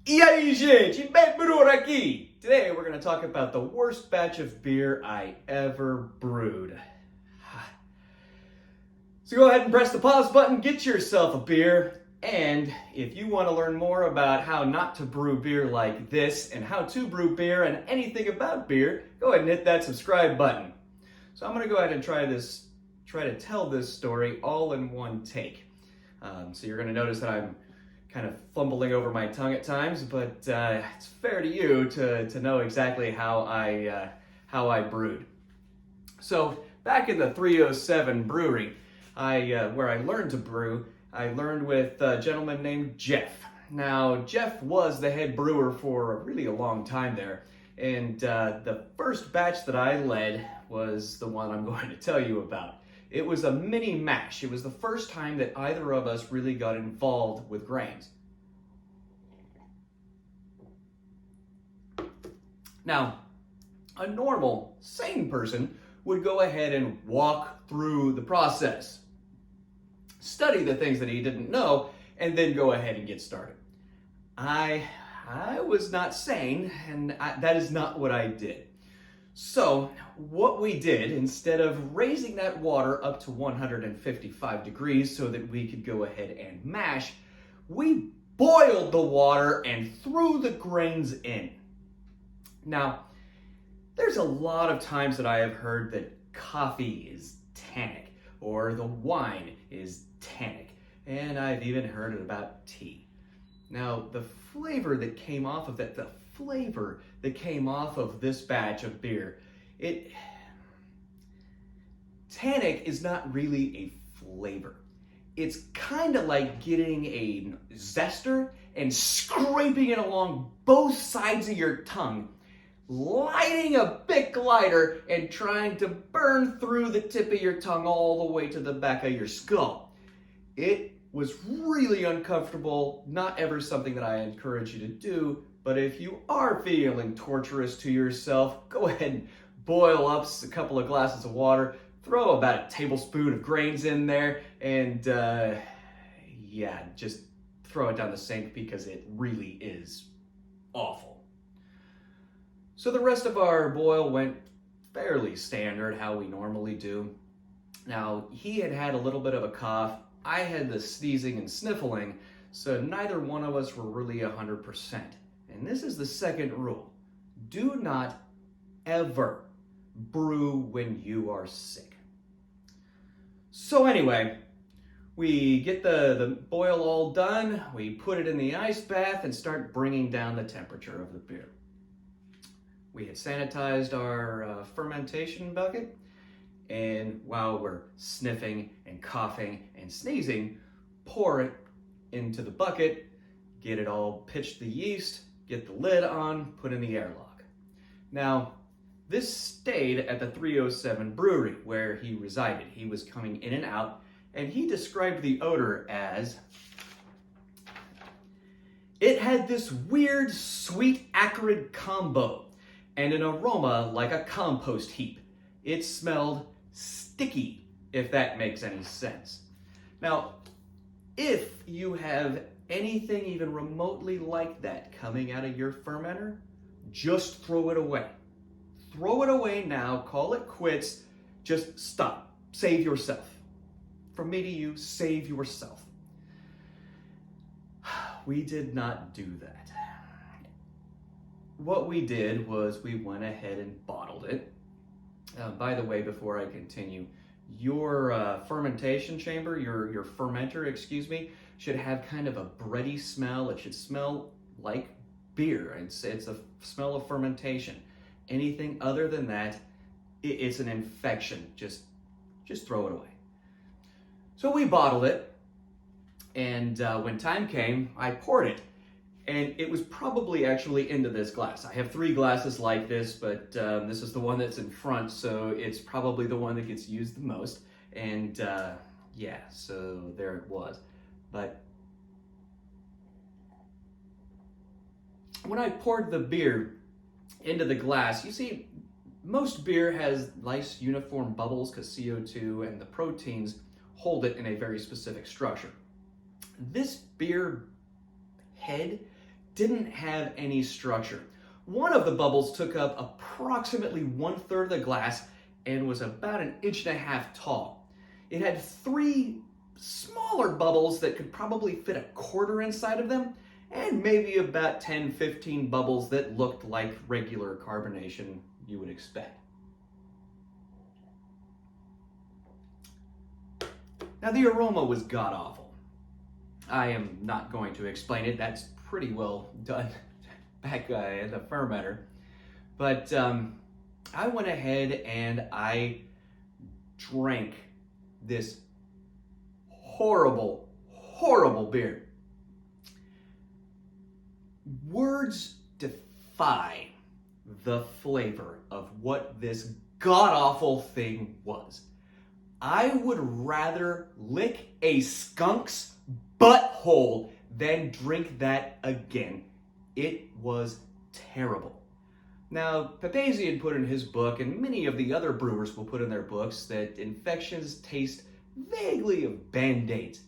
E aí, gente, B.E.D Brewer aqui. Today we're going to talk about the worst batch of beer I ever brewed. So go ahead and press the pause button, get yourself a beer, and if you want to learn more about how not to brew beer like this and how to brew beer and anything about beer, go ahead and hit that subscribe button. So I'm going to go ahead and try to tell this story all in one take. So you're going to notice that I'm kind of fumbling over my tongue at times, but it's fair to you to know exactly how I brewed. So back in the 307 brewery, where I learned to brew, I learned with a gentleman named Jeff. Now, Jeff was the head brewer for really a long time there, and the first batch that I led was the one I'm going to tell you about. It was a mini mash. It was the first time that either of us really got involved with grains. Now, a normal, sane person would go ahead and walk through the process, study the things that he didn't know, and then go ahead and get started. I was not sane, and that is not what I did. So what we did, instead of raising that water up to 155 degrees so that we could go ahead and mash, we boiled the water and threw the grains in. Now, there's a lot of times that I have heard that coffee is tannic or the wine is tannic, and I've even heard it about tea. Now, the flavor that came off of this batch of beer, tannic is not really a flavor. It's kind of like getting a zester and scraping it along both sides of your tongue, lighting a Bic lighter and trying to burn through the tip of your tongue all the way to the back of your skull. It was really uncomfortable, not ever something that I encourage you to do, but if you are feeling torturous to yourself, go ahead and boil up a couple of glasses of water, throw about a tablespoon of grains in there, and just throw it down the sink because it really is awful. So the rest of our boil went fairly standard, how we normally do. Now, he had a little bit of a cough. I had the sneezing and sniffling, so neither one of us were really 100%. And this is the second rule. Do not ever brew when you are sick. So anyway, we get the boil all done, we put it in the ice bath and start bringing down the temperature of the beer. We had sanitized our fermentation bucket, and while we're sniffing and coughing and sneezing, pour it into the bucket, get it all pitched the yeast, get the lid on, put in the airlock. Now, this stayed at the 307 brewery where he resided. He was coming in and out, and he described the odor as, it had this weird, sweet, acrid combo and an aroma like a compost heap. It smelled sticky, if that makes any sense. Now, if you have anything even remotely like that coming out of your fermenter, just throw it away. Throw it away now, call it quits, just stop, save yourself. From me to you, save yourself. We did not do that. What we did was we went ahead and bottled it. By the way, before I continue, your fermentation chamber, your fermenter, should have kind of a bready smell. It should smell like beer. It's a smell of fermentation. Anything other than that, it's an infection. Just throw it away. So we bottled it, and when time came, I poured it. And it was probably actually into this glass. I have 3 glasses like this, but this is the one that's in front, so it's probably the one that gets used the most. And so there it was. But when I poured the beer into the glass, you see, most beer has nice uniform bubbles because CO2 and the proteins hold it in a very specific structure. This beer head didn't have any structure. One of the bubbles took up approximately 1/3 of the glass and was about 1.5 inches tall. It had 3 smaller bubbles that could probably fit a quarter inside of them, and maybe about 10-15 bubbles that looked like regular carbonation you would expect. Now the aroma was god-awful. I am not going to explain it, that's pretty well done back at the fermenter. But I went ahead and I drank this horrible, horrible beer. Words defy the flavor of what this god-awful thing was. I would rather lick a skunk's butthole than drink that again. It was terrible. Now, Papazian put in his book, and many of the other brewers will put in their books, that infections taste vaguely of Band-Aids.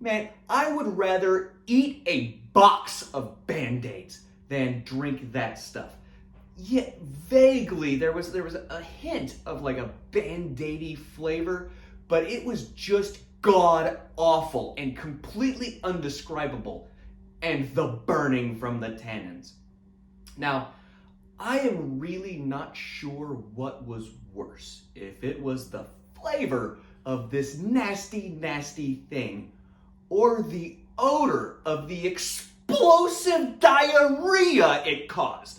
Man, I would rather eat a box of Band-Aids than drink that stuff. Yet vaguely there was a hint of like a Band-Aidy flavor, but it was just god awful and completely undescribable, and the burning from the tannins. Now, I am really not sure what was worse, if it was the flavor of this nasty, nasty thing, or the odor of the explosive diarrhea it caused.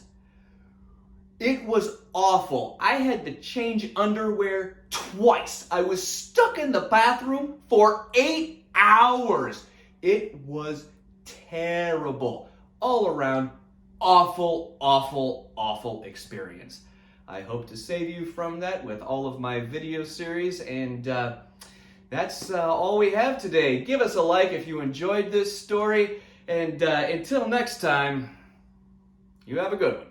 It was awful. I had to change underwear twice. I was stuck in the bathroom for 8 hours. It was terrible. All around, awful, awful, awful experience. I hope to save you from that with all of my video series, and that's all we have today. Give us a like if you enjoyed this story, and until next time, you have a good one.